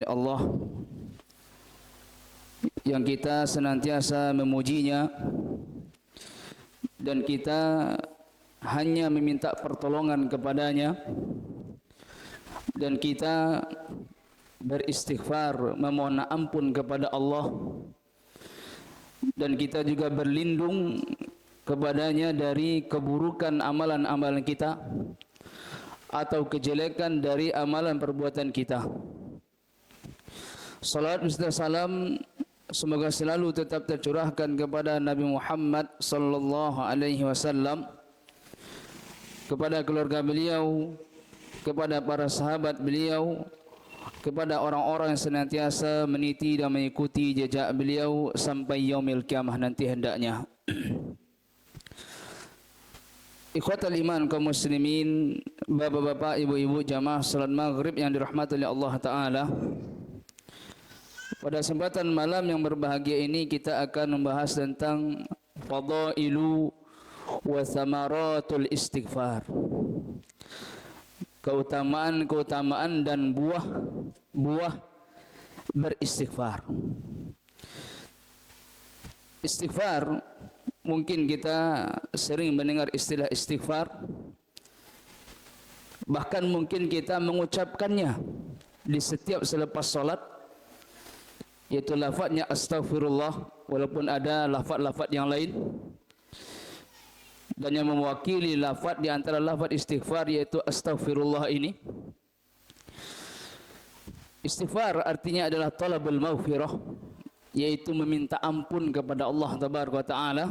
Allah yang kita senantiasa memujinya dan kita hanya meminta pertolongan kepadanya dan kita beristighfar memohon ampun kepada Allah dan kita juga berlindung kepadanya dari keburukan amalan-amalan kita atau kejelekan dari amalan perbuatan kita. Salat dan salam semoga selalu tetap tercurahkan kepada Nabi Muhammad sallallahu alaihi wasallam, kepada keluarga beliau, kepada para sahabat beliau, kepada orang-orang yang senantiasa meniti dan mengikuti jejak beliau sampai yaumil kiamah nanti hendaknya. Ikhwatal iman kaum muslimin, bapak-bapak, ibu-ibu jamaah salat maghrib yang dirahmati oleh Allah Ta'ala, pada kesempatan malam yang berbahagia ini kita akan membahas tentang fadailu wa thamaratul istighfar, keutamaan-keutamaan dan buah beristighfar. Istighfar, mungkin kita sering mendengar istilah istighfar, bahkan mungkin kita mengucapkannya di setiap selepas salat, yaitu lafadznya astaghfirullah, walaupun ada lafaz-lafaz yang lain. Dan yang mewakili lafaz di antara lafaz istighfar yaitu astaghfirullah ini. Istighfar artinya adalah talabul maghfirah, yaitu meminta ampun kepada Allah Tabaraka Taala.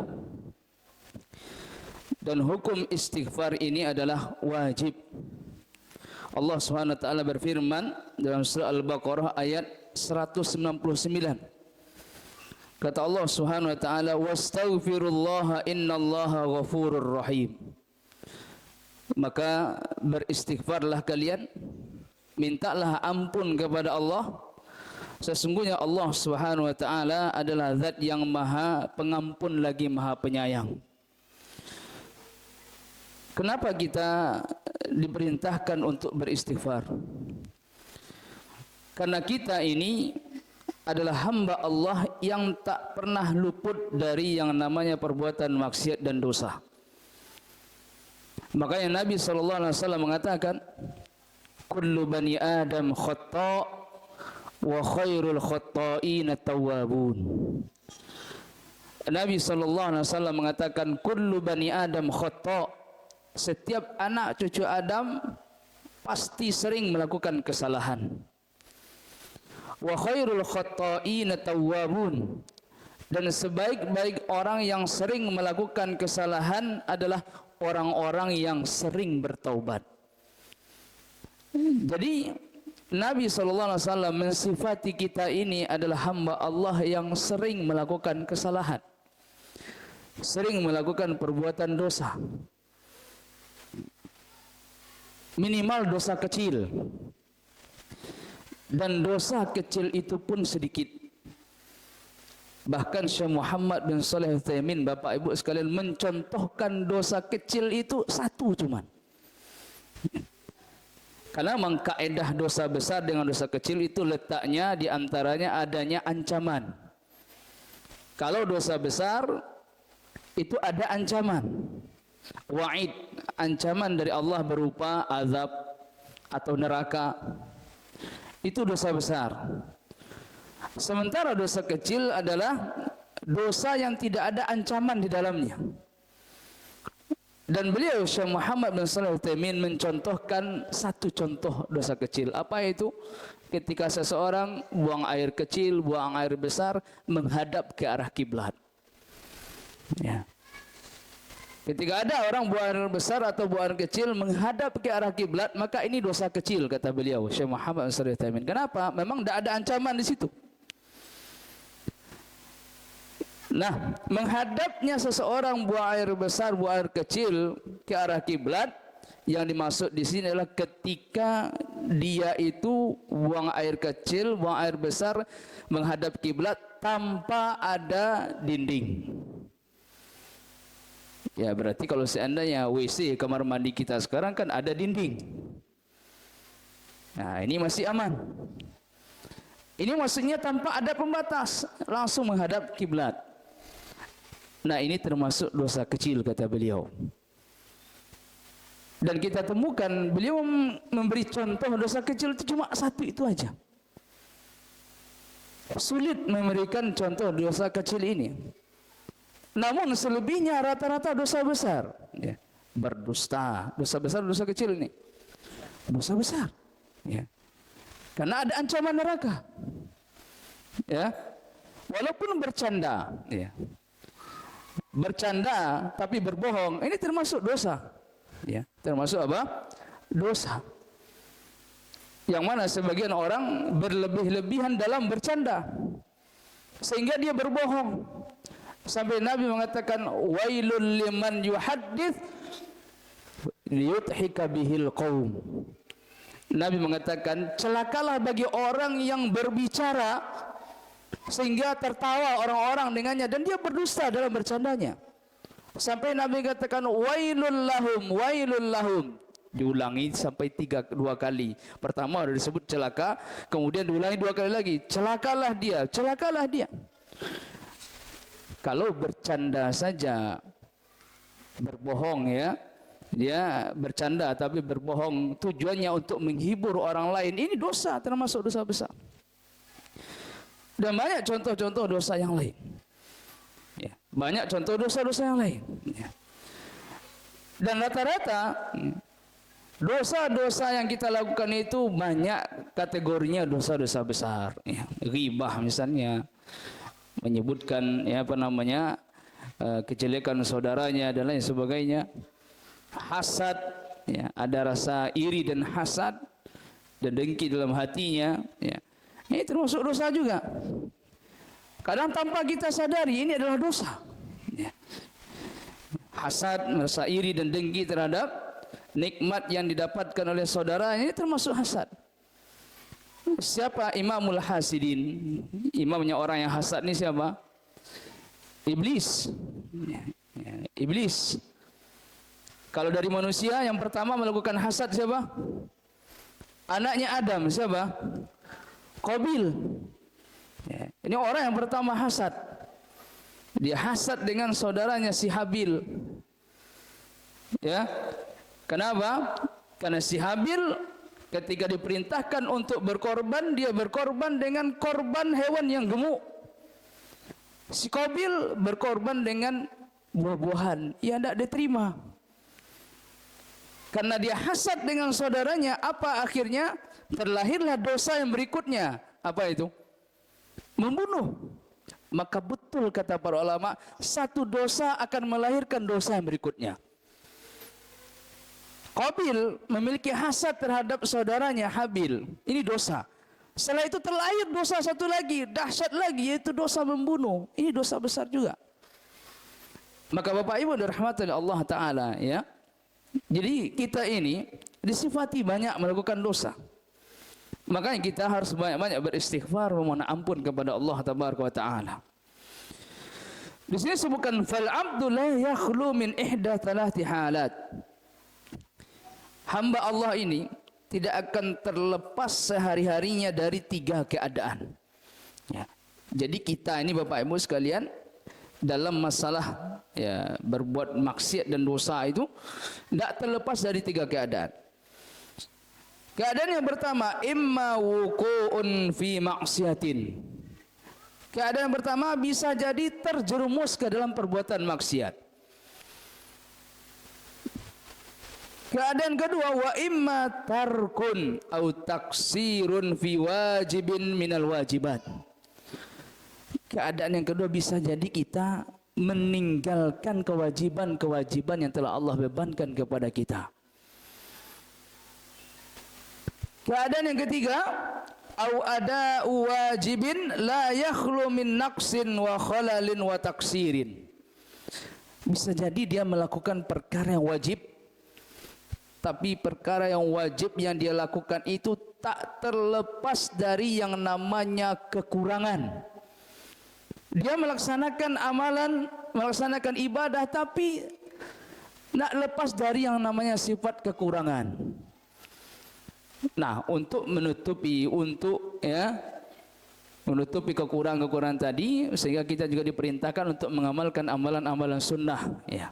Dan hukum istighfar ini adalah wajib. Allah Subhanahu wa taala berfirman dalam surah Al-Baqarah ayat 199. Kata Allah Subhanahu wa taala, "Wastaghfirullaha innallaha ghafurur rahim." Maka beristighfarlah kalian, mintalah ampun kepada Allah. Sesungguhnya Allah Subhanahu wa taala adalah zat yang Maha Pengampun lagi Maha Penyayang. Kenapa kita diperintahkan untuk beristighfar? Karena kita ini adalah hamba Allah yang tak pernah luput dari yang namanya perbuatan maksiat dan dosa. Makanya Nabi SAW mengatakan, kullu bani Adam khata' wa khairul khata'ina tawwabun. Nabi SAW mengatakan, kullu bani Adam khata', setiap anak cucu Adam pasti sering melakukan kesalahan. Wa khairul khata'ina tawwabun, dan sebaik-baik orang yang sering melakukan kesalahan adalah orang-orang yang sering bertaubat. Jadi Nabi SAW mensifati kita ini adalah hamba Allah yang sering melakukan kesalahan, sering melakukan perbuatan dosa, minimal dosa kecil. Dan dosa kecil itu pun sedikit. Bahkan Syekh Muhammad bin Shalih Al-Utsaimin, Bapak Ibu sekalian, mencontohkan dosa kecil itu satu cuman. Karena memang kaedah dosa besar dengan dosa kecil itu letaknya di antaranya adanya ancaman. Kalau dosa besar itu ada ancaman, wa'id, ancaman dari Allah berupa azab atau neraka. Itu dosa besar. Sementara dosa kecil adalah dosa yang tidak ada ancaman di dalamnya. Dan beliau Syekh Muhammad bin Shalih Al-Utsaimin mencontohkan satu contoh dosa kecil. Apa itu? Ketika seseorang buang air kecil, buang air besar menghadap ke arah kiblat. Ya. Ketika ada orang buang air besar atau buang air kecil menghadap ke arah kiblat, maka ini dosa kecil, kata beliau Syekh Muhammad bin Shalih Al-Utsaimin. Kenapa? Memang tidak ada ancaman di situ. Nah, menghadapnya seseorang buang air besar, buang air kecil ke arah kiblat, yang dimaksud di sini adalah ketika dia itu buang air kecil, buang air besar menghadap kiblat tanpa ada dinding. Ya, berarti kalau seandainya WC kamar mandi kita sekarang kan ada dinding. Nah, ini masih aman. Ini maksudnya tanpa ada pembatas, langsung menghadap kiblat. Nah, ini termasuk dosa kecil kata beliau. Dan kita temukan beliau memberi contoh dosa kecil itu cuma satu itu aja. Sulit memberikan contoh dosa kecil ini. Namun selebihnya rata-rata dosa besar. Ya. Berdusta, dosa besar, dosa kecil ini. Dosa besar. Ya. Karena ada ancaman neraka. Ya. Walaupun bercanda, ya. Bercanda tapi berbohong, ini termasuk dosa. Ya, termasuk apa? Dosa. Yang mana sebagian orang berlebih-lebihan dalam bercanda sehingga dia berbohong. Sampai Nabi mengatakan wailul liman yuhaddits liyudhika bihil qaum. Nabi mengatakan celakalah bagi orang yang berbicara sehingga tertawa orang-orang dengannya dan dia berdusta dalam bercandanya. Sampai Nabi katakan wailul lahum. Diulangi sampai dua kali. Pertama sudah disebut celaka, kemudian diulangi 2 kali lagi. Celakalah dia. Kalau bercanda saja, berbohong ya. Dia bercanda tapi berbohong tujuannya untuk menghibur orang lain. Ini dosa, termasuk dosa besar. Dan banyak contoh-contoh dosa yang lain. Ya, banyak contoh dosa-dosa yang lain. Ya. Dan rata-rata dosa-dosa yang kita lakukan itu banyak kategorinya dosa-dosa besar. Ya. Ghibah misalnya, menyebutkan kejelekan saudaranya dan lain sebagainya. Hasad, ya, ada rasa iri dan hasad dan dengki dalam hatinya. Ya. Ini termasuk dosa juga. Kadang tanpa kita sadari ini adalah dosa. Ya. Hasad, merasa iri dan dengki terhadap nikmat yang didapatkan oleh saudara, ini termasuk hasad. Siapa Imamul Hasidin? Imamnya orang yang hasad ini siapa? Iblis. Ya. Iblis. Kalau dari manusia yang pertama melakukan hasad siapa? Anaknya Adam siapa? Qabil. Ya, ini orang yang pertama hasad. Dia hasad dengan saudaranya si Habil. Ya. Kenapa? Karena si Habil ketika diperintahkan untuk berkorban, dia berkorban dengan korban hewan yang gemuk. Si Qabil berkorban dengan buah-buahan. Ia tidak diterima. Karena dia hasad dengan saudaranya, apa akhirnya? Terlahirlah dosa yang berikutnya. Apa itu? Membunuh. Maka betul kata para ulama, satu dosa akan melahirkan dosa yang berikutnya. Qabil memiliki hasad terhadap saudaranya Habil. Ini dosa. Setelah itu terlahir dosa satu lagi, dahsyat lagi, yaitu dosa membunuh. Ini dosa besar juga. Maka Bapak Ibu dirahmati oleh Allah Ta'ala, ya. Jadi kita ini disifati banyak melakukan dosa. Makanya kita harus banyak-banyak beristighfar memohon ampun kepada Allah Tabaraka wa Ta'ala. Di sini sebutkan fal abdu la yakhlu min ihda thalathi halat. Hamba Allah ini tidak akan terlepas sehari-harinya dari 3 keadaan. Ya. Jadi kita ini Bapak Ibu sekalian dalam masalah ya berbuat maksiat dan dosa itu tidak terlepas dari 3 keadaan. Keadaan yang pertama, imma wuqu'un fi maksiatin. Keadaan yang pertama bisa jadi terjerumus ke dalam perbuatan maksiat. Keadaan kedua, wa imma tarkun au taksirun fi wajibin minal wajibat. Keadaan yang kedua bisa jadi kita meninggalkan kewajiban-kewajiban yang telah Allah bebankan kepada kita. Keadaan yang ketiga, au ada wajibin la yakhlu min naqsin wa khalalin wa taksirin. Bisa jadi dia melakukan perkara yang wajib, tapi perkara yang wajib yang dia lakukan itu tak terlepas dari yang namanya kekurangan. Dia melaksanakan amalan, melaksanakan ibadah, tapi tak lepas dari yang namanya sifat kekurangan. Nah, untuk menutupi, untuk ya menutupi kekurangan-kekurangan tadi, sehingga kita juga diperintahkan untuk mengamalkan amalan-amalan sunnah, ya.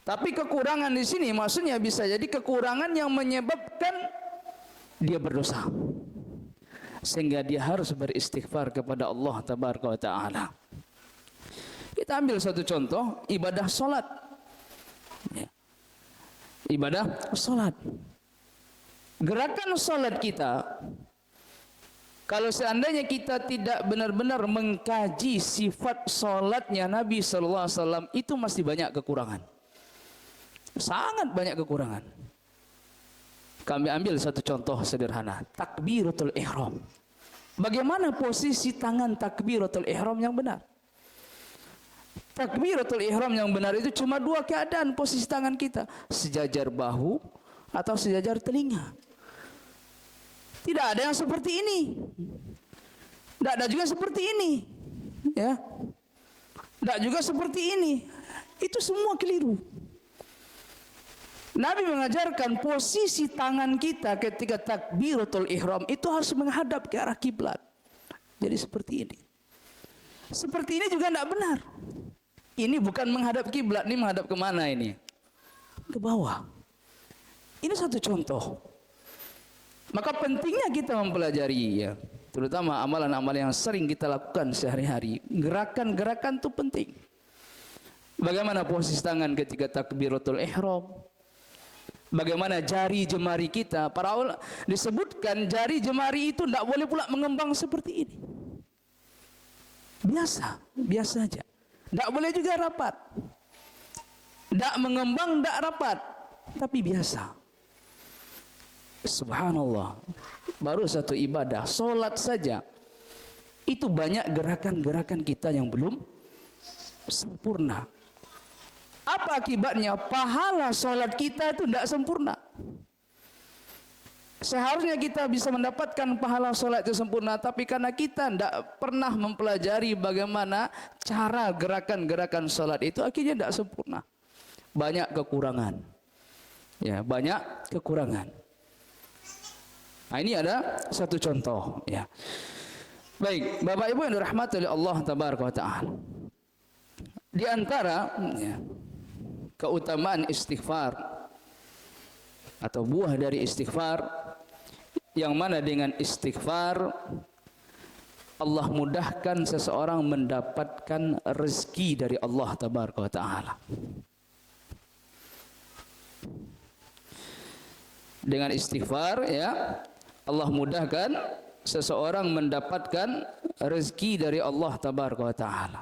Tapi kekurangan di sini maksudnya bisa jadi kekurangan yang menyebabkan dia berdosa, sehingga dia harus beristighfar kepada Allah Tabaraka wa Ta'ala. Kita ambil satu contoh, ibadah solat, ya. Ibadah solat, gerakan solat kita, kalau seandainya kita tidak benar-benar mengkaji sifat solatnya Nabi SAW, itu masih banyak kekurangan, sangat banyak kekurangan. Kami ambil satu contoh sederhana, takbiratul ihram. Bagaimana posisi tangan takbiratul ihram yang benar? Takbiratul ihram yang benar itu cuma dua keadaan posisi tangan kita, sejajar bahu atau sejajar telinga. Tidak ada yang seperti ini, tidak ada juga seperti ini, ya, tidak juga seperti ini. Itu semua keliru. Nabi mengajarkan posisi tangan kita ketika takbiratul ihram itu harus menghadap ke arah kiblat. Jadi seperti ini. Seperti ini juga tidak benar. Ini bukan menghadap kiblat, ini menghadap kemana ini? Ke bawah. Ini satu contoh. Maka pentingnya kita mempelajari, ya, terutama amalan-amalan yang sering kita lakukan sehari-hari. Gerakan-gerakan itu penting. Bagaimana posisi tangan ketika takbiratul ihram? Bagaimana jari jemari kita? Para ulama disebutkan jari jemari itu tidak boleh pula mengembang seperti ini. Biasa, biasa saja. Tidak boleh juga rapat. Tidak mengembang, tidak rapat, tapi biasa. Subhanallah, baru satu ibadah, solat saja, itu banyak gerakan-gerakan kita yang belum sempurna. Apa akibatnya? Pahala solat kita itu tidak sempurna. Seharusnya kita bisa mendapatkan pahala solat itu sempurna, tapi karena kita tidak pernah mempelajari bagaimana cara gerakan-gerakan solat itu, akhirnya tidak sempurna. Banyak kekurangan, ya, banyak kekurangan. Nah, ini ada satu contoh, ya. Baik, Bapak Ibu yang dirahmati oleh Allah Tabaraka wa Ta'ala, di antara, ya, keutamaan istighfar atau buah dari istighfar, yang mana dengan istighfar Allah mudahkan seseorang mendapatkan rezeki dari Allah Tabaraka wa Ta'ala. Dengan istighfar, ya, Allah mudahkan seseorang mendapatkan rezeki dari Allah Tabaraka wa Ta'ala.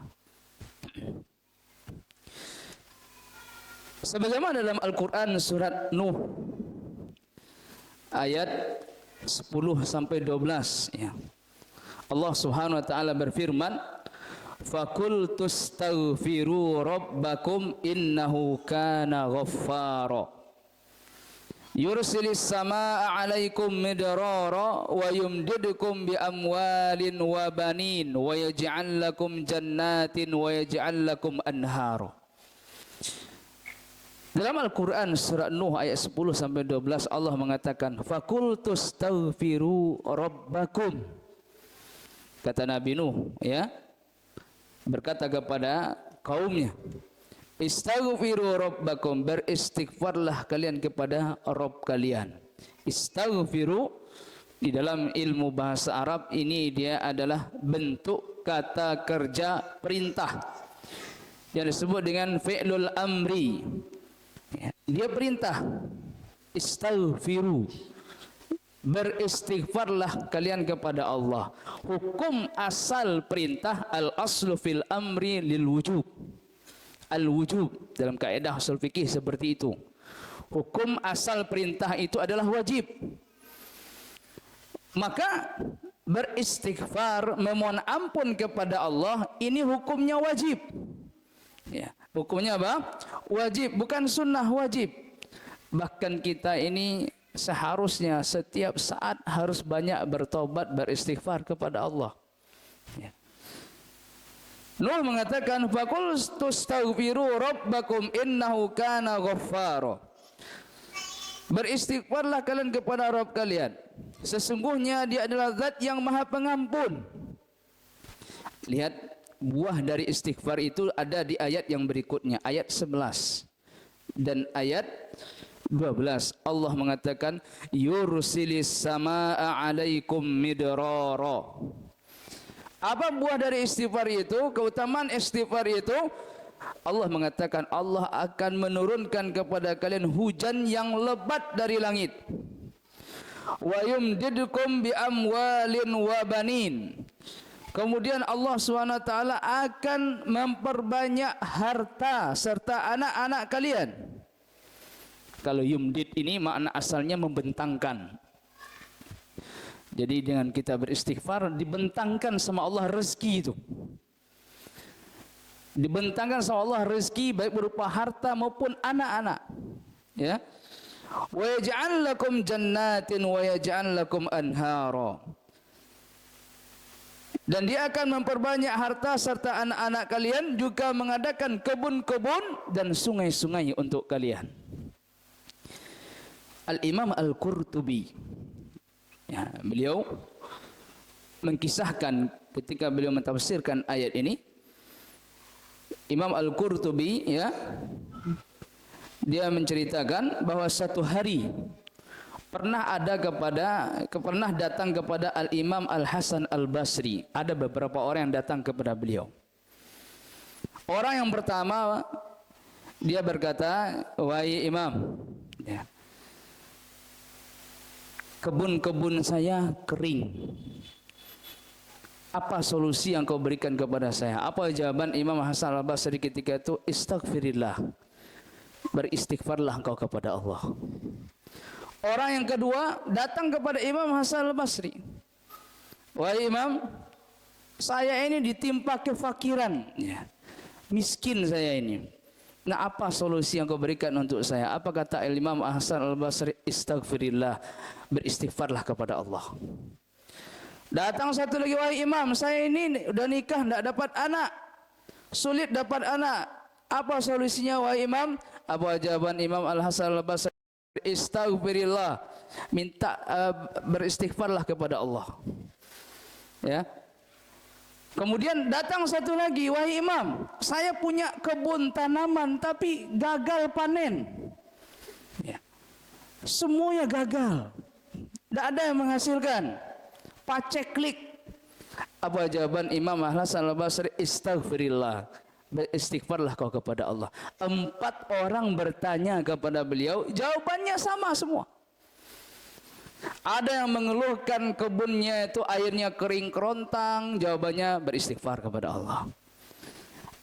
Sebagaimana dalam Al-Quran surat Nuh ayat 10 sampai 12, ya. Allah Subhanahu wa Ta'ala berfirman, "Faqul tastaghfiru rabbakum innahu kana ghaffara yursilis samaa'a 'alaikum midrara wa yumdidukum bi amwalin wa banin wa yaj'al lakum jannatin wa yaj'al lakum anhara." Dalam Al-Quran surat Nuh ayat 10 sampai 12 Allah mengatakan, "Faqul tastaghfiru rabbakum." Kata Nabi Nuh, ya, berkata kepada kaumnya, "Istaghfiru rabbakum," beristighfarlah kalian kepada Rabb kalian. Istaghfiru di dalam ilmu bahasa Arab ini dia adalah bentuk kata kerja perintah yang disebut dengan fi'lul amri. Ya, dia perintah, istaghfiru, beristighfarlah kalian kepada Allah. Hukum asal perintah, al aslu fil amri lil wujub, al wujub dalam kaidah usul fikih seperti itu. Hukum asal perintah itu adalah wajib. Maka beristighfar, memohon ampun kepada Allah, ini hukumnya wajib, ya. Hukumnya apa? Wajib, bukan sunnah, wajib. Bahkan kita ini seharusnya setiap saat harus banyak bertobat, beristighfar kepada Allah, ya. Nuh mengatakan, "Faqul tastaghfiru rabbakum innahu kana ghaffara." Beristighfarlah kalian kepada Rabb kalian, sesungguhnya dia adalah zat yang maha pengampun. Lihat, buah dari istighfar itu ada di ayat yang berikutnya, ayat 11 dan ayat 12. Allah mengatakan yursilis samaa alaikum midrara. Apa buah dari istighfar itu? Keutamaan istighfar itu, Allah mengatakan Allah akan menurunkan kepada kalian hujan yang lebat dari langit. Wa yumdidukum bi amwalin wa banin. Kemudian Allah SWT akan memperbanyak harta serta anak-anak kalian. Kalau yumdid ini makna asalnya membentangkan. Jadi dengan kita beristighfar dibentangkan sama Allah rezeki itu. Dibentangkan sama Allah rezeki baik berupa harta maupun anak-anak. Ya. Wa yaj'al lakum jannatin wa yaj'al lakum anhara. Dan dia akan memperbanyak harta serta anak-anak kalian, juga mengadakan kebun-kebun dan sungai-sungai untuk kalian. Al-Imam Al-Qurtubi, ya, beliau mengkisahkan ketika beliau mentafsirkan ayat ini. Imam Al-Qurtubi, ya, dia menceritakan bahwa satu hari pernah datang kepada Al-Imam Al-Hasan Al-Basri. Ada beberapa orang yang datang kepada beliau. Orang yang pertama, dia berkata, "Wahai Imam, ya, kebun-kebun saya kering. Apa solusi yang kau berikan kepada saya?" Apa jawaban Imam Hasan Al-Basri ketika itu? "Istaghfirillah. Beristighfarlah engkau kepada Allah." Orang yang kedua datang kepada Imam Hasan Al-Basri. "Wahai Imam, saya ini ditimpa kefakiran, ya, miskin saya ini. Nah, apa solusi yang kau berikan untuk saya?" Apa kata Imam Hasan Al-Basri? "Istaghfirillah. Beristighfarlah kepada Allah." Datang satu lagi, "Wahai Imam, saya ini udah nikah, tidak dapat anak, sulit dapat anak. Apa solusinya, wahai Imam?" Apa jawaban Imam Al-Hasan Al-Basri? "Istaghfirillah. Beristighfarlah kepada Allah." Ya. Kemudian datang satu lagi, "Wahai Imam, saya punya kebun tanaman tapi gagal panen. Ya. Semuanya gagal. Tidak ada yang menghasilkan. Paceklik." Apa jawaban Imam Hasan Al-Basri? "Istaghfirillah. Beristighfarlah kau kepada Allah." 4 orang bertanya kepada beliau, jawabannya sama semua. Ada yang mengeluhkan kebunnya itu airnya kering kerontang, jawabannya beristighfar kepada Allah.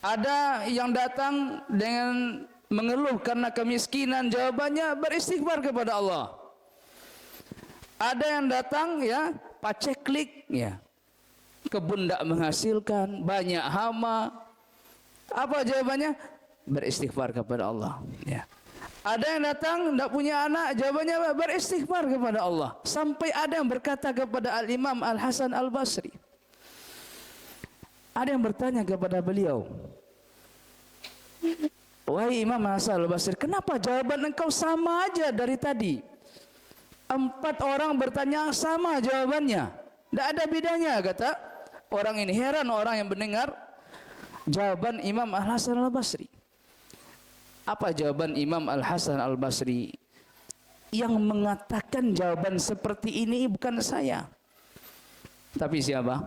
Ada yang datang dengan mengeluh karena kemiskinan, jawabannya beristighfar kepada Allah. Ada yang datang, ya, paceklik, ya, kebun tidak menghasilkan, banyak hama. Apa jawabannya? Beristighfar kepada Allah. Ya. Ada yang datang tidak punya anak, jawabannya beristighfar kepada Allah. Sampai ada yang berkata kepada Al-Imam Al-Hasan Al-Basri. Ada yang bertanya kepada beliau, "Wahai Imam Hasan Al-Basri, kenapa jawaban engkau sama aja dari tadi? 4 orang bertanya sama jawabannya, tidak ada bedanya," kata orang ini. Heran orang yang mendengar jawaban Imam Al-Hasan Al-Basri. Apa jawaban Imam Al-Hasan Al-Basri? Yang mengatakan jawaban seperti ini bukan saya, tapi siapa?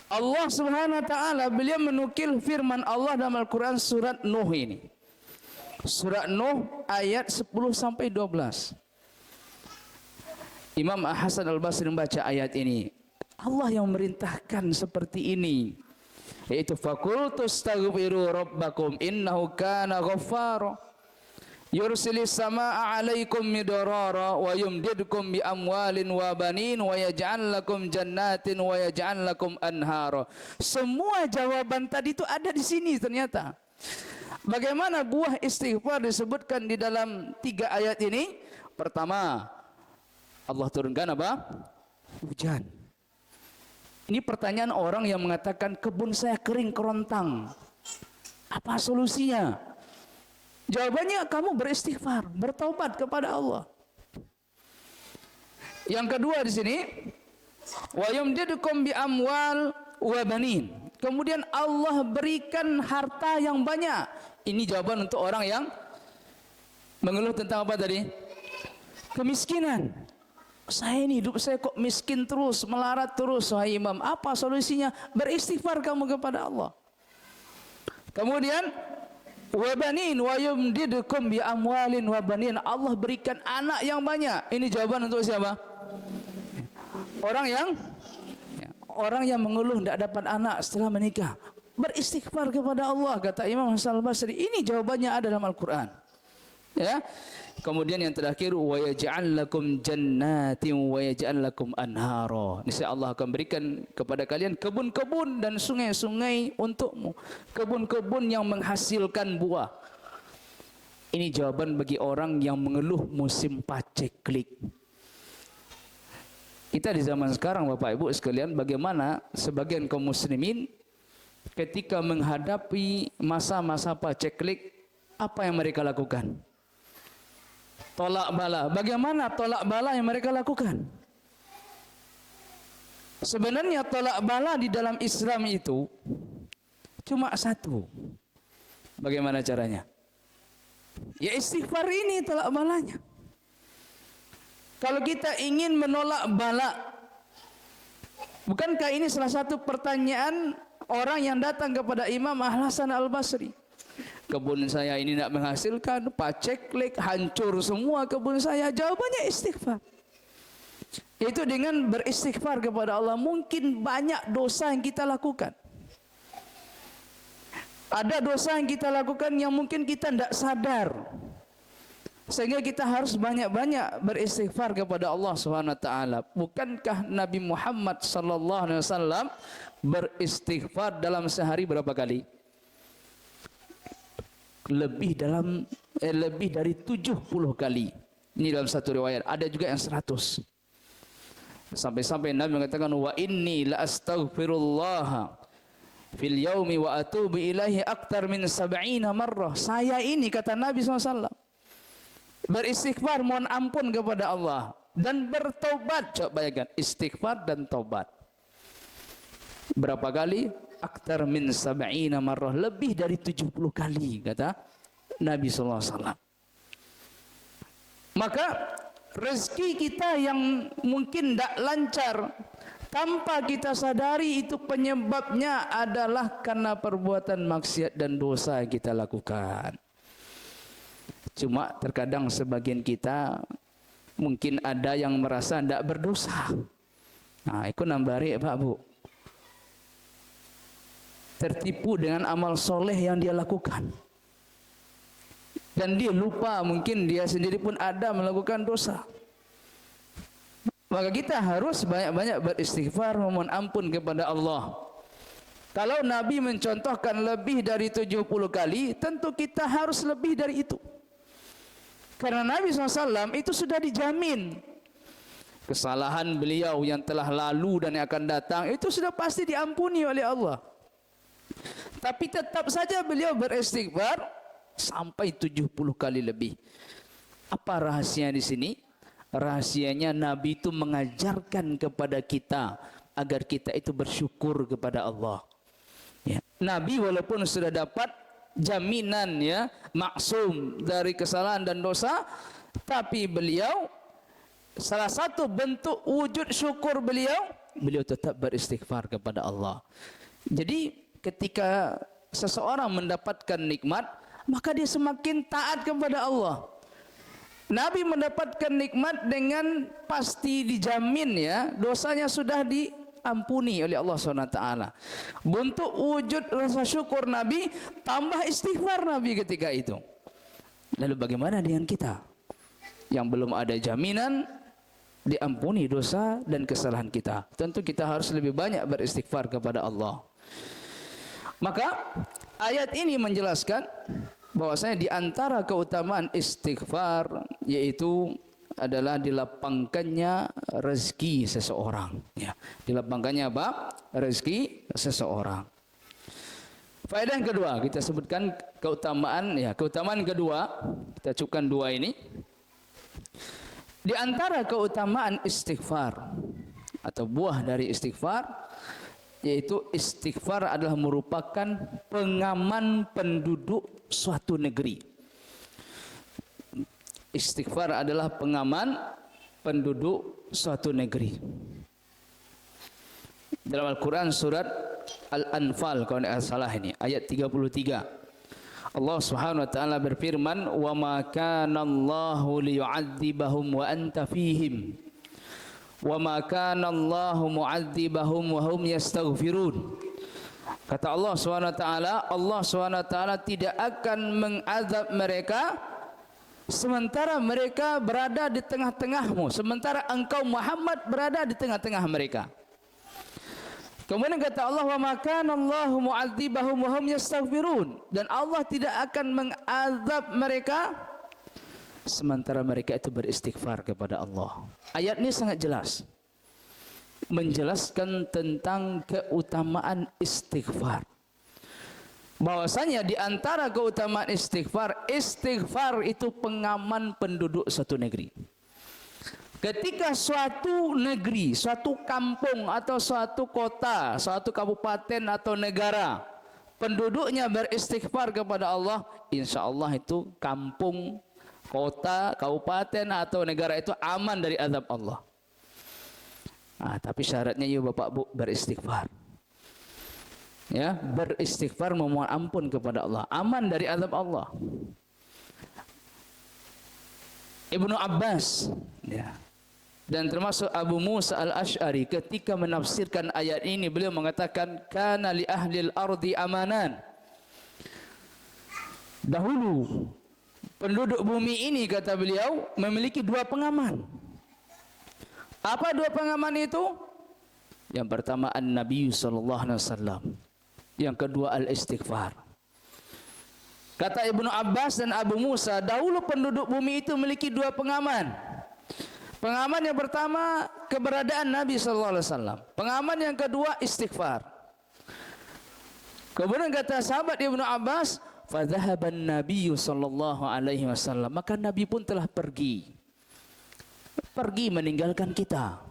Allah Subhanahu wa taala. Beliau menukil firman Allah dalam Al-Qur'an surat Nuh ini. Surat Nuh ayat 10 sampai 12. Imam Hasan Al-Basri membaca ayat ini. Allah yang memerintahkan seperti ini, yaitu faqultu astaghfiru rabbakum innahu kana ghaffara yursilis samaa 'alaikum midrara wa yumdidukum bi amwalin wa banin wa yaj'al lakum jannatin wa yaj'al lakum anhara. Semua jawaban tadi itu ada di sini ternyata. Bagaimana buah istighfar disebutkan di dalam 3 ayat ini? Pertama, Allah turunkan apa? Hujan. Ini pertanyaan orang yang mengatakan kebun saya kering kerontang. Apa solusinya? Jawabannya kamu beristighfar, bertaubat kepada Allah. Yang kedua di sini, wa yumdidukum bi amwal wa banin. Kemudian Allah berikan harta yang banyak. Ini jawaban untuk orang yang mengeluh tentang apa tadi? Kemiskinan. Saya ini hidup saya kok miskin terus, melarat terus, wahai imam. Apa solusinya? Beristighfar kamu kepada Allah. Kemudian wa banin wa yumdidukum bi amwalin wa banin. Allah berikan anak yang banyak. Ini jawaban untuk siapa? Orang yang mengeluh tidak dapat anak setelah menikah, beristighfar kepada Allah, kata Imam Hasan Al-Basri. Ini jawabannya ada dalam Al-Quran. Ya. Kemudian yang terakhir, wa yaj'al lakum jannatin wa yaj'al lakum anhara. Niscaya Allah akan berikan kepada kalian kebun-kebun dan sungai-sungai untukmu, kebun-kebun yang menghasilkan buah. Ini jawaban bagi orang yang mengeluh musim paceklik. Kita di zaman sekarang Bapak Ibu sekalian, bagaimana sebagian kaum muslimin ketika menghadapi masa-masa paceklik, apa yang mereka lakukan? Tolak bala. Bagaimana tolak bala yang mereka lakukan? Sebenarnya tolak bala di dalam Islam itu cuma satu. Bagaimana caranya? Ya istighfar, ini tolak balanya. Kalau kita ingin menolak bala, bukankah ini salah satu pertanyaan orang yang datang kepada Imam Hasan Al-Basri? Kebun saya ini tidak menghasilkan, paceklik, hancur semua kebun saya. Jawabannya istighfar. Itu dengan beristighfar kepada Allah. Mungkin banyak dosa yang kita lakukan. Ada dosa yang kita lakukan yang mungkin kita tidak sadar. Sehingga kita harus banyak-banyak beristighfar kepada Allah Subhanahu wa taala. Bukankah Nabi Muhammad sallallahu alaihi wasallam beristighfar dalam sehari berapa kali? Lebih dari 70 kali. Ini dalam satu riwayat, ada juga yang 100. Sampai-sampai Nabi mengatakan, wa inni la astaghfirullah fil yaumi wa atubu ilaihi aktar min 70 marrah. Saya ini, kata Nabi SAW, beristighfar, mohon ampun kepada Allah dan bertobat. Coba bayangkan, istighfar dan tobat. Berapa kali? Aktar min 70 marrah, lebih dari 70 kali, kata Nabi sallallahu alaihi wasallam. Maka rezeki kita yang mungkin tidak lancar, tanpa kita sadari itu penyebabnya adalah karena perbuatan maksiat dan dosa yang kita lakukan. Cuma terkadang sebagian kita mungkin ada yang merasa tidak berdosa. Nah, itu nambari Pak Bu. Tertipu dengan amal soleh yang dia lakukan. Dan dia lupa, mungkin dia sendiri pun ada melakukan dosa. Maka kita harus banyak-banyak beristighfar, memohon ampun kepada Allah. Kalau Nabi mencontohkan lebih dari 70 kali, tentu kita harus lebih dari itu. Karena Nabi SAW itu sudah dijamin. Kesalahan beliau yang telah lalu dan yang akan datang, itu sudah pasti diampuni oleh Allah. Tapi tetap saja beliau beristighfar sampai 70 kali lebih. Apa rahasianya di sini? Rahasianya Nabi itu mengajarkan kepada kita agar kita itu bersyukur kepada Allah. Ya. Nabi walaupun sudah dapat jaminan ya maksum dari kesalahan dan dosa, tapi beliau salah satu bentuk wujud syukur beliau tetap beristighfar kepada Allah. Jadi ketika seseorang mendapatkan nikmat, maka dia semakin taat kepada Allah. Nabi mendapatkan nikmat dengan pasti dijamin ya, dosanya sudah diampuni oleh Allah SWT. Bentuk wujud rasa syukur Nabi, tambah istighfar Nabi ketika itu. Lalu bagaimana dengan kita yang belum ada jaminan diampuni dosa dan kesalahan kita? Tentu kita harus lebih banyak beristighfar kepada Allah. Maka ayat ini menjelaskan bahwasanya di antara keutamaan istighfar yaitu adalah dilapangkannya rezeki seseorang. Ya, dilapangkannya apa? Rezeki seseorang. Faedah yang kedua kita sebutkan keutamaan ya, keutamaan kedua kita cukupkan dua ini. Di antara keutamaan istighfar atau buah dari istighfar yaitu istighfar adalah merupakan pengaman penduduk suatu negeri. Istighfar adalah pengaman penduduk suatu negeri. Dalam Al-Quran surat Al-Anfal kalau tidak salah ini ayat 33, Allah Subhanahu wa taala berfirman, "Wa ma kana Allahu liyu'adzibahum wa anta fihim wa ma kana Allahu mu'adzibahum wa hum yastaghfirun." Kata Allah Subhanahu wa taala, Allah Subhanahu wa taala tidak akan mengazab mereka sementara mereka berada di tengah-tengahmu, sementara engkau Muhammad berada di tengah-tengah mereka. Kemudian kata Allah, wa ma kana Allahu mu'adzibahum wa hum yastaghfirun, dan Allah tidak akan mengazab mereka sementara mereka itu beristighfar kepada Allah. Ayat ini sangat jelas menjelaskan tentang keutamaan istighfar. Bahwasanya di antara keutamaan istighfar, istighfar itu pengaman penduduk satu negeri. Ketika suatu negeri, suatu kampung atau suatu kota, suatu kabupaten atau negara, penduduknya beristighfar kepada Allah, insya Allah itu kampung, kota, kabupaten atau negara itu aman dari azab Allah. Nah, tapi syaratnya yuk Bapak Bu beristighfar. Ya, beristighfar memohon ampun kepada Allah, aman dari azab Allah. Ibnu Abbas, ya, dan termasuk Abu Musa al-Ash'ari ketika menafsirkan ayat ini, beliau mengatakan kana li ahlil ardi amanan. Dahulu penduduk bumi ini, kata beliau, memiliki dua pengaman. Apa dua pengaman itu? Yang pertama an-Nabi sallallahu alaihi wasallam. Yang kedua al-istighfar. Kata Ibnu Abbas dan Abu Musa, dahulu penduduk bumi itu memiliki dua pengaman. Pengaman yang pertama keberadaan Nabi sallallahu alaihi wasallam. Pengaman yang kedua istighfar. Kemudian kata sahabat Ibnu Abbas, fa dhahaban Nabi sallallahu alaihi wasallam, maka Nabi pun telah pergi meninggalkan kita.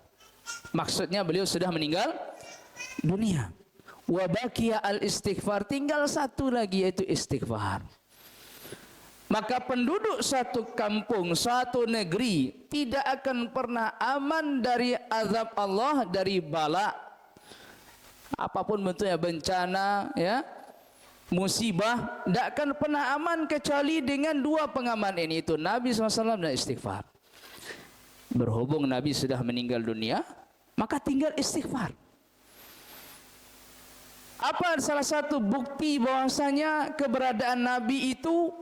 Maksudnya beliau sudah meninggal dunia. Wa baqiya al-istighfar, tinggal satu lagi yaitu istighfar. Maka penduduk suatu kampung, suatu negeri tidak akan pernah aman dari azab Allah, dari bala apapun bentuknya, bencana, ya, musibah, tidak akan pernah aman kecuali dengan dua pengaman ini, itu Nabi SAW dan istighfar. Berhubung Nabi sudah meninggal dunia, maka tinggal istighfar. Apa salah satu bukti bahwasanya keberadaan Nabi itu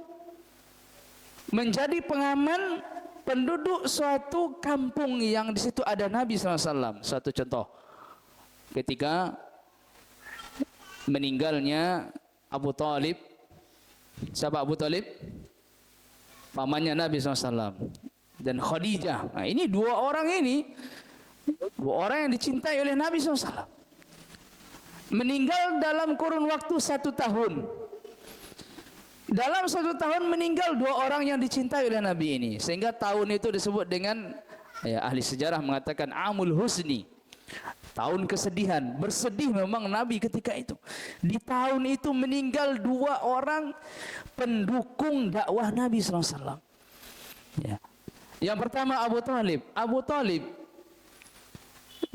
menjadi pengaman penduduk suatu kampung yang di situ ada Nabi SAW? Satu contoh, ketika meninggalnya Abu Talib. Siapa Abu Talib? Pamannya Nabi SAW. Dan Khadijah. Nah, ini dua orang yang dicintai oleh Nabi SAW. Meninggal dalam kurun waktu 1 tahun. Dalam 1 tahun meninggal dua orang yang dicintai oleh Nabi ini, sehingga tahun itu disebut dengan, ya, ahli sejarah mengatakan Amul Husni, tahun kesedihan. Bersedih memang Nabi ketika itu. Di tahun itu meninggal dua orang pendukung dakwah Nabi SAW. Ya. Yang pertama Abu Talib. Abu Talib,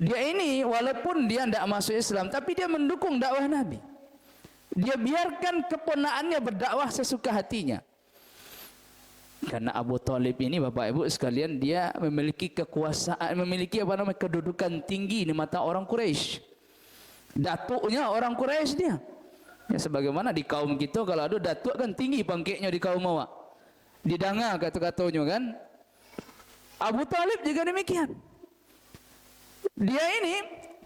dia ini walaupun dia tidak masuk Islam, tapi dia mendukung dakwah Nabi. Dia biarkan keponakannya berdakwah sesuka hatinya. Karena Abu Talib ini, Bapak Ibu sekalian, dia memiliki kekuasaan, memiliki kedudukan tinggi di mata orang Quraisy. Datuknya orang Quraisy dia. Ya, sebagaimana di kaum kita kalau ada datuk kan tinggi pangkatnya di kaum awak. Didanga kata-katanya kan. Abu Talib juga demikian. Dia ini,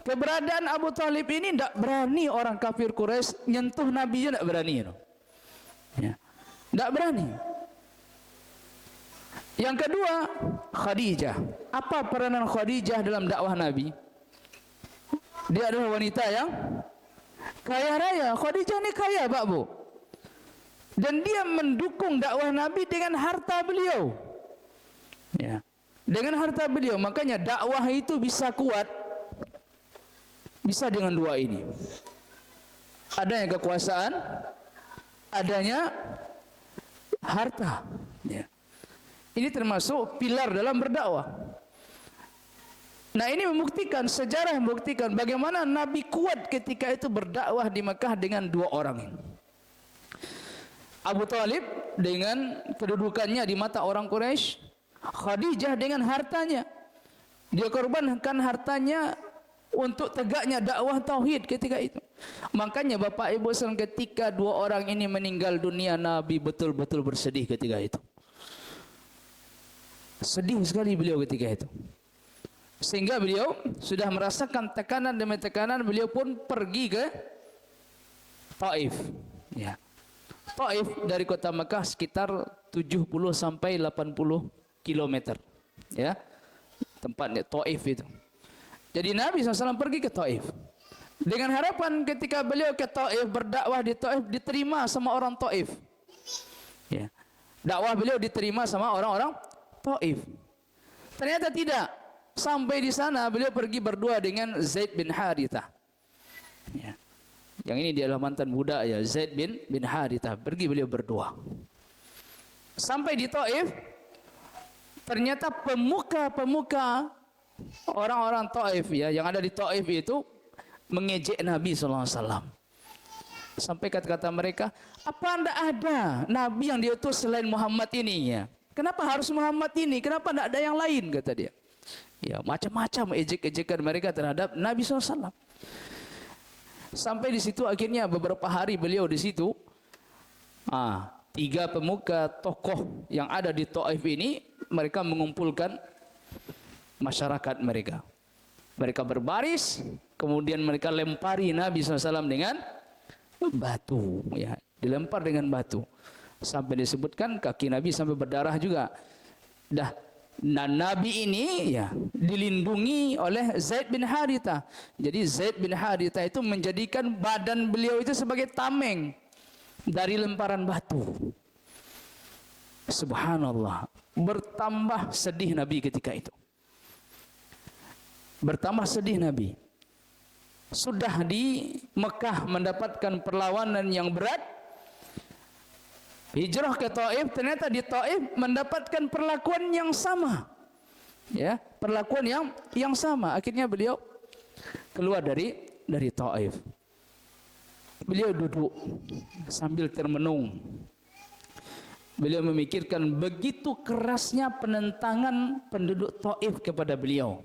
keberadaan Abu Talib ini tidak berani orang kafir Quraisy nyentuh Nabi, tidak berani. Ya. Tidak berani. Yang kedua, Khadijah. Apa peranan Khadijah dalam dakwah Nabi? Dia adalah wanita yang kaya raya. Khadijah ini kaya, Pak Bu. Dan dia mendukung dakwah Nabi dengan harta beliau. Ya. Dengan harta beliau, makanya dakwah itu bisa kuat, Bisa dengan dua ini. Adanya kekuasaan, adanya harta. Ya. Ini termasuk pilar dalam berdakwah. Nah, ini membuktikan, sejarah membuktikan bagaimana Nabi kuat ketika itu berdakwah di Mekah dengan dua orang ini. Abu Talib dengan kedudukannya di mata orang Quraisy, Khadijah dengan hartanya. Dia korbankan hartanya untuk tegaknya dakwah tauhid ketika itu. Makanya Bapak Ibu sekalian, ketika dua orang ini meninggal dunia, Nabi betul-betul bersedih ketika itu. Sedih sekali beliau ketika itu. Sehingga beliau sudah merasakan tekanan demi tekanan, beliau pun pergi ke Taif. Ya. Taif dari kota Mekah sekitar 70 sampai 80 kilometer. Ya. Tempatnya Taif itu. Jadi Nabi SAW pergi ke Taif dengan harapan ketika beliau ke Taif, berdakwah di Taif, diterima sama orang Taif. Ya. Dakwah beliau diterima sama orang-orang Taif. Ternyata tidak. Sampai di sana beliau pergi berdua dengan Zaid bin Harithah. Ya. Yang ini dia adalah mantan budak ya, Zaid bin Harithah. Pergi beliau berdua. Sampai di Taif, ternyata pemuka-pemuka orang-orang Taif ya, yang ada di Taif itu mengejek Nabi SAW. Sampai kata-kata mereka, apa anda ada Nabi yang diutus selain Muhammad ini ya? Kenapa harus Muhammad ini? Kenapa tidak ada yang lain? Kata dia. Ya, macam-macam ejek-ejekan mereka terhadap Nabi SAW. Sampai di situ akhirnya beberapa hari beliau di situ. Tiga pemuka tokoh yang ada di Taif ini, mereka mengumpulkan masyarakat mereka. Mereka berbaris, kemudian mereka lempari Nabi SAW dengan batu. Ya, dilempar dengan batu. Sampai disebutkan kaki Nabi sampai berdarah juga. Dan Nabi ini ya dilindungi oleh Zaid bin Harithah. Jadi Zaid bin Harithah itu menjadikan badan beliau itu sebagai tameng dari lemparan batu. Subhanallah, bertambah sedih Nabi ketika itu. Bertambah sedih Nabi. Sudah di Mekah mendapatkan perlawanan yang berat, hijrah ke Taif, ternyata di Taif mendapatkan perlakuan yang sama. Ya, perlakuan yang sama. Akhirnya beliau keluar dari Taif. Beliau duduk sambil termenung. Beliau memikirkan begitu kerasnya penentangan penduduk Taif kepada beliau.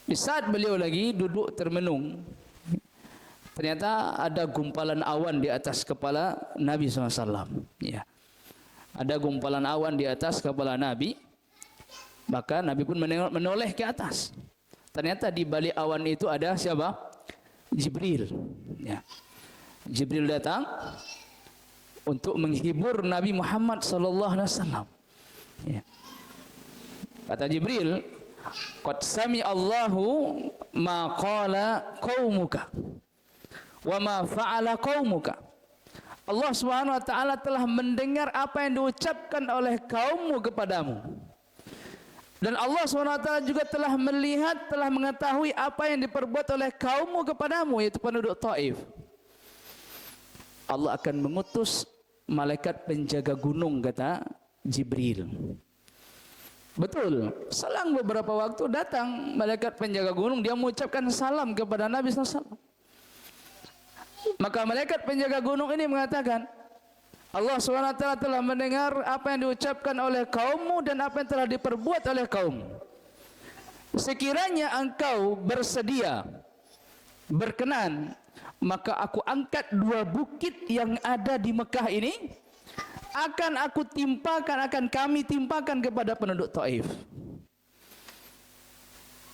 Di saat beliau lagi duduk termenung, ternyata ada gumpalan awan di atas kepala Nabi SAW. Ya. Ada gumpalan awan di atas kepala Nabi. Maka Nabi pun menoleh ke atas. Ternyata di balik awan itu ada siapa? Jibril. Ya. Jibril datang untuk menghibur Nabi Muhammad SAW. Ya. Kata Jibril, qad sami Allahu ma qala qaumuka wa ma fa'ala qaumuka. Allah Subhanahu wa taala telah mendengar apa yang diucapkan oleh kaummu kepadamu. Dan Allah Subhanahu wa taala juga telah melihat, telah mengetahui apa yang diperbuat oleh kaummu kepadamu, yaitu penduduk Taif. Allah akan mengutus malaikat penjaga gunung, kata Jibril. Betul, selang beberapa waktu datang malaikat penjaga gunung, dia mengucapkan salam kepada Nabi SAW. Maka malaikat penjaga gunung ini mengatakan, Allah SWT telah mendengar apa yang diucapkan oleh kaummu dan apa yang telah diperbuat oleh kaum. Sekiranya engkau bersedia, berkenan, maka aku angkat dua bukit yang ada di Mekah ini, akan aku timpakan, akan kami timpakan kepada penduduk Taif.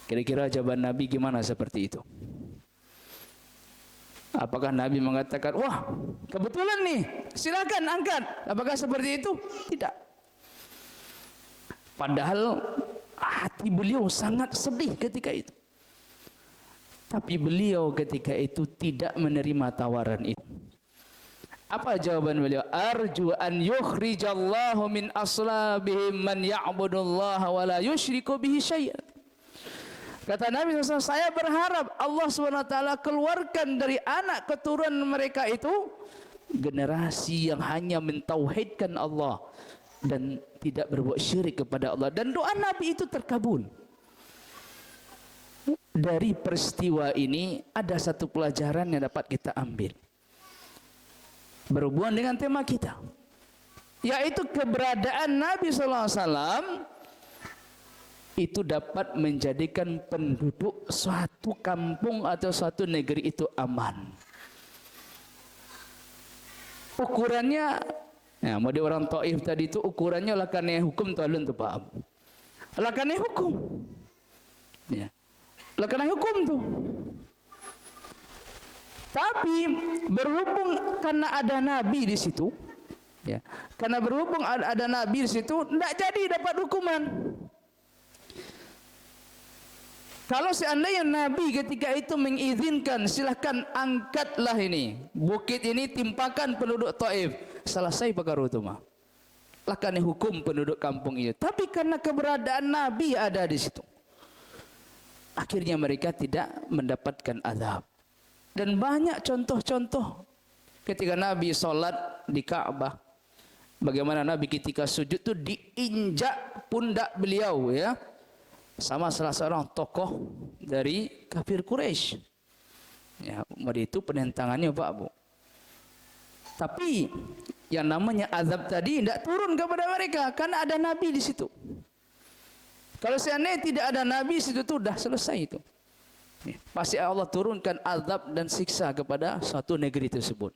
Kira-kira jawaban Nabi gimana seperti itu? Apakah Nabi mengatakan, wah kebetulan nih, silakan angkat? Apakah seperti itu? Tidak. Padahal hati beliau sangat sedih ketika itu. Tapi beliau ketika itu tidak menerima tawaran itu. Apa jawaban beliau? Arju an yukhrijallahu min aslabihim man ya'budullaha wa la yusyriku bihi syai'an. Kata Nabi SAW, saya berharap Allah SWT keluarkan dari anak keturunan mereka itu generasi yang hanya mentauhidkan Allah dan tidak berbuat syirik kepada Allah. Dan doa Nabi itu terkabul. Dari peristiwa ini ada satu pelajaran yang dapat kita ambil berhubungan dengan tema kita, yaitu keberadaan Nabi SAW itu dapat menjadikan penduduk suatu kampung atau suatu negeri itu aman. Ukurannya, ya, mau di orang Taif tadi itu ukurannya lakannya hukum talun tu Pak. Lakannya hukum, ya, lakannya hukum tu. Tapi berhubung karena ada Nabi di situ, ya, karena berhubung ada Nabi di situ, tidak jadi dapat hukuman. Kalau seandainya Nabi ketika itu mengizinkan, silahkan angkatlah ini bukit ini, timpakan penduduk Taif, selesai perkara itu mah. Lakukan hukum penduduk kampung itu. Tapi karena keberadaan Nabi ada di situ, akhirnya mereka tidak mendapatkan azab. Dan banyak contoh-contoh ketika Nabi sholat di Ka'bah, bagaimana Nabi ketika sujud itu diinjak pundak beliau, ya, sama salah seorang tokoh dari kafir Quraisy. Ya, itu penentangannya Pak Bu. Tapi yang namanya azab tadi tidak turun kepada mereka karena ada Nabi di situ. Kalau seandainya tidak ada Nabi di situ, tuh sudah selesai itu. Pasti Allah turunkan azab dan siksa kepada suatu negeri tersebut.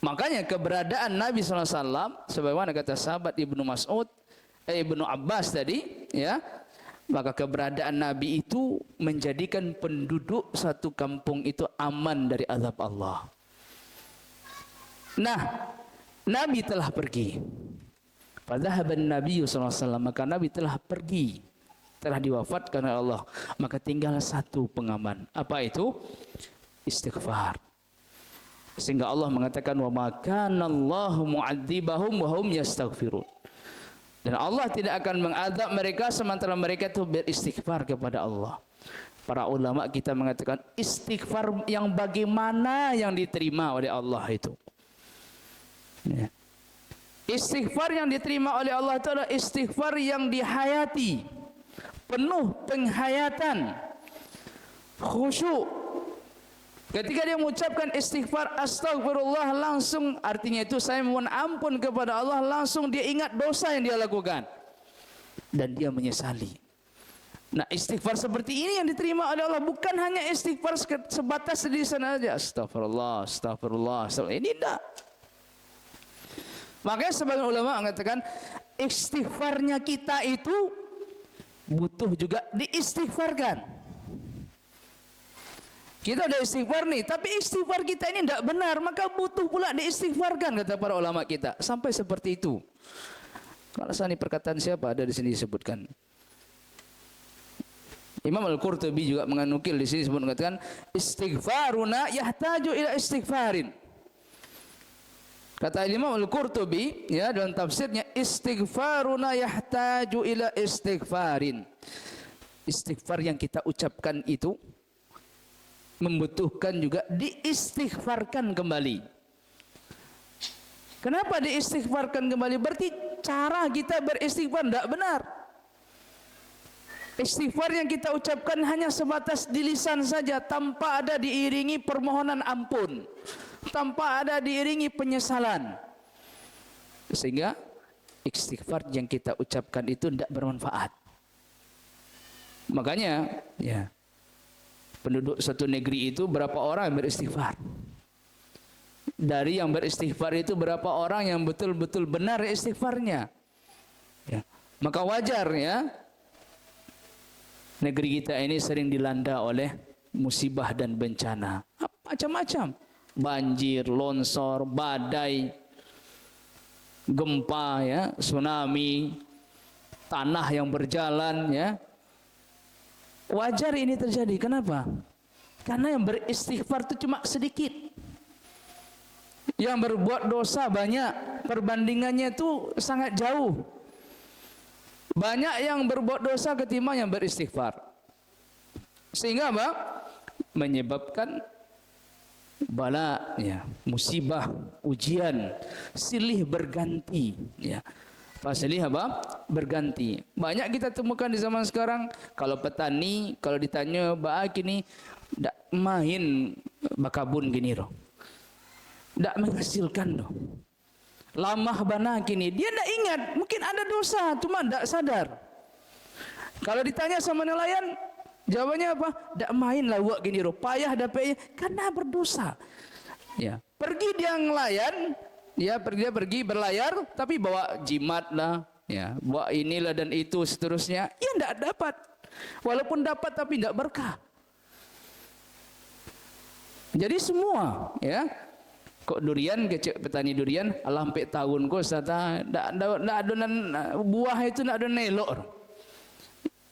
Makanya keberadaan Nabi SAW, sebagaimana kata sahabat Ibnu Abbas tadi, ya, maka keberadaan Nabi itu menjadikan penduduk satu kampung itu aman dari azab Allah. Nah, Nabi telah pergi. Fadhahaban Nabi SAW, maka Nabi telah pergi, telah diwafatkan oleh Allah, maka tinggal satu pengaman. Apa itu? Istighfar. Sehingga Allah mengatakan wa ma kana Allahu mu'adzibahum wa hum yastaghfirun. Dan Allah tidak akan mengadab mereka sementara mereka itu beristighfar kepada Allah. Para ulama kita mengatakan istighfar yang bagaimana yang diterima oleh Allah itu. Ya. Istighfar yang diterima oleh Allah itu adalah istighfar yang dihayati, penuh penghayatan, khusyuk. Ketika dia mengucapkan istighfar astagfirullah, langsung artinya itu saya mohon ampun kepada Allah, langsung dia ingat dosa yang dia lakukan dan dia menyesali. Nah, istighfar seperti ini yang diterima oleh Allah, bukan hanya istighfar sebatas di sana saja astagfirullah, astagfirullah, astagfirullah. Ini tidak. Makanya sebagian ulama mengatakan istighfarnya kita itu butuh juga diistighfarkan. Kita ada istighfar nih, tapi istighfar kita ini tidak benar, maka butuh pula diistighfarkan, kata para ulama kita. Sampai seperti itu. Kalau ini perkataan siapa ada di sini disebutkan. Imam Al-Qurtubi juga menukil di sini sebut mengatakan istighfaruna yahtaju ila istighfarin. Kata Imam Al-Qurtubi, ya, dalam tafsirnya istighfaruna yahtaju ila istighfarin. Istighfar yang kita ucapkan itu membutuhkan juga diistighfarkan kembali. Kenapa diistighfarkan kembali? Berarti cara kita beristighfar tidak benar. Istighfar yang kita ucapkan hanya sebatas di lisan saja, tanpa ada diiringi permohonan ampun, tanpa ada diiringi penyesalan, sehingga istighfar yang kita ucapkan itu tidak bermanfaat. Makanya, ya, penduduk satu negeri itu berapa orang yang beristighfar? Dari yang beristighfar itu berapa orang yang betul-betul benar istighfarnya? Ya. Maka wajar, ya, negeri kita ini sering dilanda oleh musibah dan bencana macam-macam. Banjir, longsor, badai, gempa, ya, tsunami, tanah yang berjalan, ya. Wajar ini terjadi. Kenapa? Karena yang beristighfar itu cuma sedikit. Yang berbuat dosa banyak. Perbandingannya itu sangat jauh. Banyak yang berbuat dosa ketimbang yang beristighfar. Sehingga apa? Menyebabkan bala, ya, musibah, ujian, silih berganti, ya. Silih apa? Berganti. Banyak kita temukan di zaman sekarang, kalau petani, kalau ditanya baak ini ndak main bakabun gini loh. Ndak menghasilkan loh. Lamah bana kini, dia ndak ingat, mungkin ada dosa, cuma ndak sadar. Kalau ditanya sama nelayan, jawabannya apa? Ndak main lawak gini loh, payah dapatnya karena berdosa. Ya, pergi dia ngelayan, ya pergi berlayar, tapi bawa jimat lah, ya, bawa inilah dan itu seterusnya, ya ndak dapat. Walaupun dapat tapi ndak berkah. Jadi semua, ya. Kok durian, kecek petani durian, alah sampai tahun kok sata ndak adonan buah itu ndak ada nelok.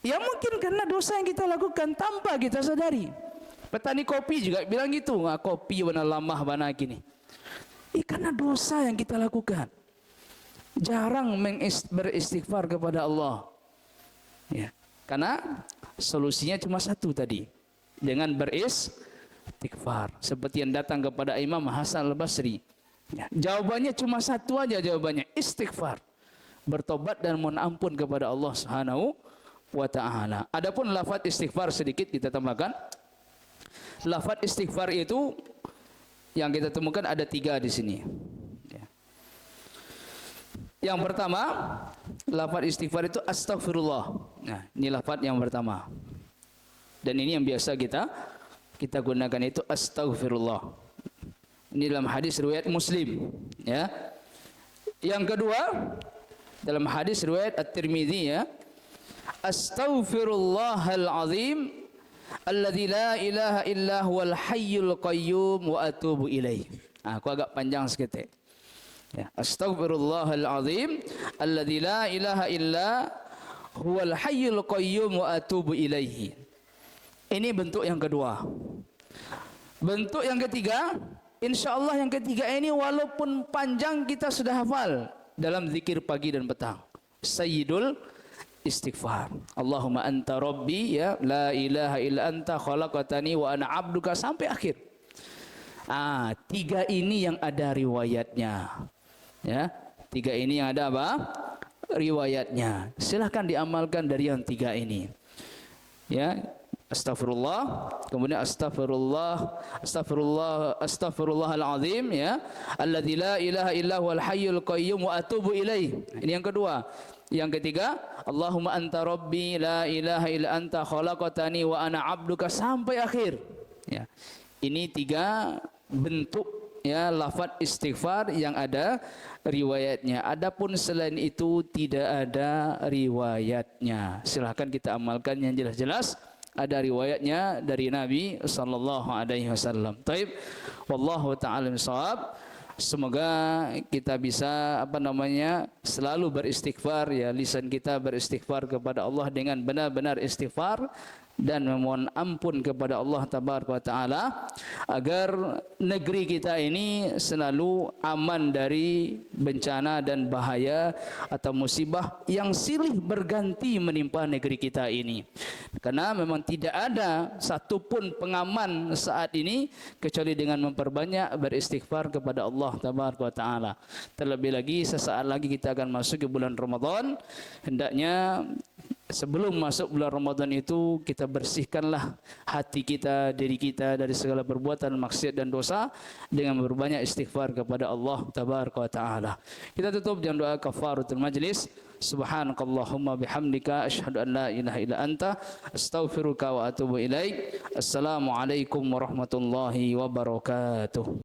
Ya mungkin karena dosa yang kita lakukan tanpa kita sadari. Petani kopi juga bilang gitu, kopi warna lamah bana gini. Karena dosa yang kita lakukan. Jarang beristighfar kepada Allah. Ya, karena solusinya cuma satu tadi, dengan beristighfar. Seperti yang datang kepada Imam Hasan Al-Basri. Ya, jawabannya cuma satu aja jawabannya, istighfar. Bertobat dan mohon ampun kepada Allah Subhanahu wa ta'ala. Adapun lafaz istighfar sedikit kita tambahkan. Lafaz istighfar itu yang kita temukan ada 3 di sini. Ya. Yang pertama, lafaz istighfar itu astaghfirullah. Nah, ini lafaz yang pertama. Dan ini yang biasa kita gunakan itu astaghfirullah. Ini dalam hadis riwayat Muslim, ya. Yang kedua, dalam hadis riwayat At-Tirmidzi, ya. Astaghfirullahal azim alladzi la ilaha illa huwal hayyul qayyum wa atubu ilaih. Aku agak panjang sedikit. Ya, astaghfirullahal azim alladzi la ilaha illa huwal hayyul qayyum wa atubu ilaihi. Ini bentuk yang kedua. Bentuk yang ketiga, insyaallah yang ketiga ini walaupun panjang kita sudah hafal dalam zikir pagi dan petang. Sayyidul istighfar. Allahumma anta rabbi, ya, la ilaha illa anta khalaqatani wa ana abduka sampai akhir. 3 ini yang ada riwayatnya. Ya, 3 ini yang ada apa? Riwayatnya. Silahkan diamalkan dari yang 3 ini. Ya, astagfirullah, kemudian astaghfirullahal azim, ya, alladzi la ilaha illa huwal hayyul qayyum wa atubu ilaih. Ini yang kedua. Yang ketiga, Allahumma anta rabbi la ilaha illa anta khalaqatani wa ana abduka sampai akhir. Ya. Ini 3 bentuk, ya, lafaz istighfar yang ada riwayatnya. Adapun selain itu tidak ada riwayatnya. Silahkan kita amalkan yang jelas-jelas ada riwayatnya dari Nabi sallallahu alaihi wasallam. Taib, wallahu taala shawab. Semoga kita bisa selalu beristighfar, ya, lisan kita beristighfar kepada Allah dengan benar-benar istighfar dan memohon ampun kepada Allah tabaraka wa taala agar negeri kita ini selalu aman dari bencana dan bahaya atau musibah yang silih berganti menimpa negeri kita ini. Karena memang tidak ada satupun pengaman saat ini kecuali dengan memperbanyak beristighfar kepada Allah tabaraka wa taala. Terlebih lagi sesaat lagi kita akan masuk ke bulan Ramadan. Hendaknya sebelum masuk bulan Ramadan itu kita bersihkanlah hati kita, diri kita dari segala perbuatan maksiat dan dosa dengan berbanyak istighfar kepada Allah tabaraka wa taala. Kita tutup dengan doa kafaratul majlis. Subhanakallahumma bihamdika asyhadu an la ilaha illa anta astaghfiruka wa atubu ilaik. Assalamualaikum warahmatullahi wabarakatuh.